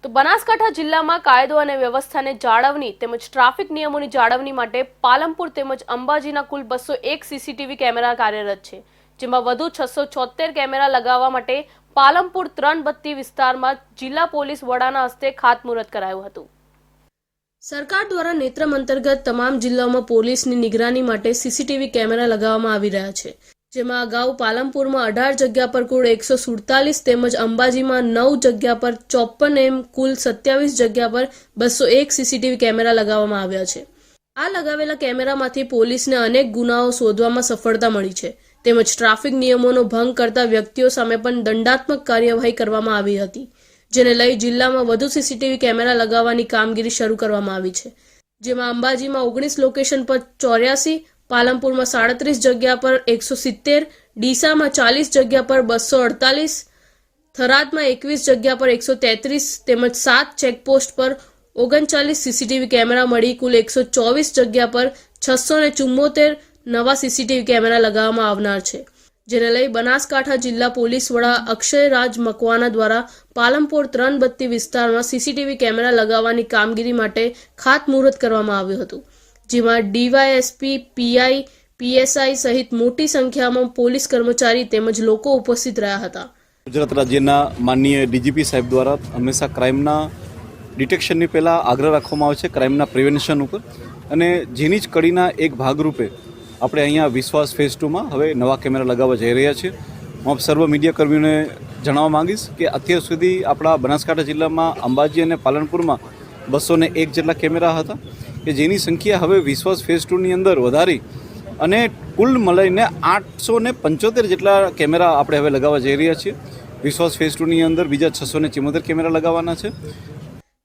તો બનાસકાંઠા જિલ્લામાં કાયદો અને વ્યવસ્થાને જાળવણી તેમજ ટ્રાફિક નિયમોની જાળવણી માટે પાલનપુર તેમજ અંબાજીના કુલ 201 સીસીટીવી કેમેરા કાર્યરત છે, જેમાં વધુ 676 કેમેરા લગાવવા માટે પાલનપુર 3 બત્તી વિસ્તારમાં જિલ્લા પોલીસ વડાના હસ્તે ખાતમુહૂર્ત કરાયું હતું। સરકાર દ્વારા નેત્રમ અંતર્ગત તમામ જિલ્લાઓમાં પોલીસની નિગરાની માટે સીસીટીવી કેમેરા લગાવવામાં આવી રહ્યા છે, જેમાં અગાઉ પાલનપુરમાં 18 જગ્યા પર કુલ 147 તેમજ અંબાજીમાં 9 જગ્યા પર 54 એમ કુલ 27 જગ્યા પર 201 સીસીટીવી કેમેરા લગાવવામાં આવ્યા છે। આ લગાવેલા કેમેરામાંથી પોલીસને અનેક ગુનાઓ શોધવામાં સફળતા મળી છે, તેમજ ટ્રાફિક નિયમોનો ભંગ કરતા વ્યક્તિઓ સામે પણ દંડાત્મક કાર્યવાહી કરવામાં આવી હતી, જેને લઈ જિલ્લામાં વધુ સીસીટીવી કેમેરા લગાવવાની કામગીરી શરૂ કરવામાં આવી છે, જેમાં અંબાજીમાં 19 લોકેશન પર 84, પાલનપુરમાં 37 જગ્યા પર 170, ડીસામાં 40 જગ્યા પર 248, થરાદમાં 21 જગ્યા પર 133 તેમજ 7 ચેકપોસ્ટ પર 39 સીસીટીવી કેમેરા મળી કુલ 124 જગ્યા પર 674 નવા સીસીટીવી કેમેરા લગાવવામાં આવનાર છે, જેને લઈ બનાસકાંઠા જિલ્લા પોલીસ વડા અક્ષય રાજ મકવાના દ્વારા પાલનપુર 3 બત્તી વિસ્તારમાં સીસીટીવી કેમેરા લગાવવાની કામગીરી માટે ખાતમુહૂર્ત કરવામાં આવ્યું હતું, જેમાં ડીવાયએસપી, પીઆઈ, પીએસઆઈ સહિત મોટી સંખ્યામાં પોલીસ કર્મચારી તેમજ લોકો ઉપસ્થિત રહ્યા હતા। ગુજરાત રાજ્યના માનનીય ડીજીપી સાહેબ દ્વારા હંમેશા ક્રાઇમના ડિટેક્શનની પહેલાં આગ્રહ રાખવામાં આવે છે, ક્રાઇમના પ્રિવેન્શન ઉપર, અને જેની જ કડીના એક ભાગરૂપે આપણે અહીંયા વિશ્વાસ ફેઝ 2માં હવે નવા કેમેરા લગાવવા જઈ રહ્યા છીએ। હું સર્વ મીડિયા કર્મીઓને જણાવવા માંગીશ કે અત્યાર સુધી આપણા બનાસકાંઠા જિલ્લામાં અંબાજી અને પાલનપુરમાં 201 જેટલા કેમેરા હતા, કે જેની સંખ્યા હવે વિશ્વાસ ફેઝ 2ની અંદર વધારી અને કુલ મળીને 875 જેટલા કેમેરા આપણે હવે લગાવવા જઈ રહ્યા છીએ। વિશ્વાસ ફેઝ 2ની અંદર બીજા 674 કેમેરા લગાવવાના છે।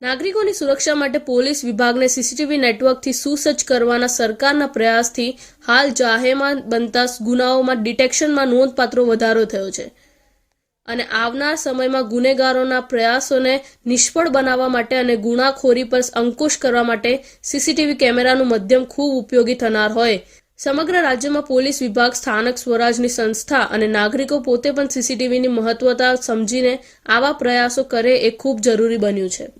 નાગરિકોની સુરક્ષા માટે પોલીસ વિભાગને સીસીટીવી નેટવર્કથી સુસજ્જ કરવાના સરકારના પ્રયાસથી હાલ જાહેરમાં બનતા ગુનાઓમાં ડિટેક્શનમાં નોંધપાત્ર વધારો થયો છે, અને આવનાર સમયમાં ગુનેગારોના પ્રયાસોને નિષ્ફળ બનાવવા માટે અને ગુનાખોરી પર અંકુશ કરવા માટે સીસીટીવી કેમેરાનું માધ્યમ ખૂબ ઉપયોગી થનાર હોય સમગ્ર રાજ્યમાં પોલીસ વિભાગ, સ્થાનિક સ્વરાજની સંસ્થા અને નાગરિકો પોતે પણ સીસીટીવીની મહત્વતા સમજીને આવા પ્રયાસો કરે એ ખૂબ જરૂરી બન્યું છે।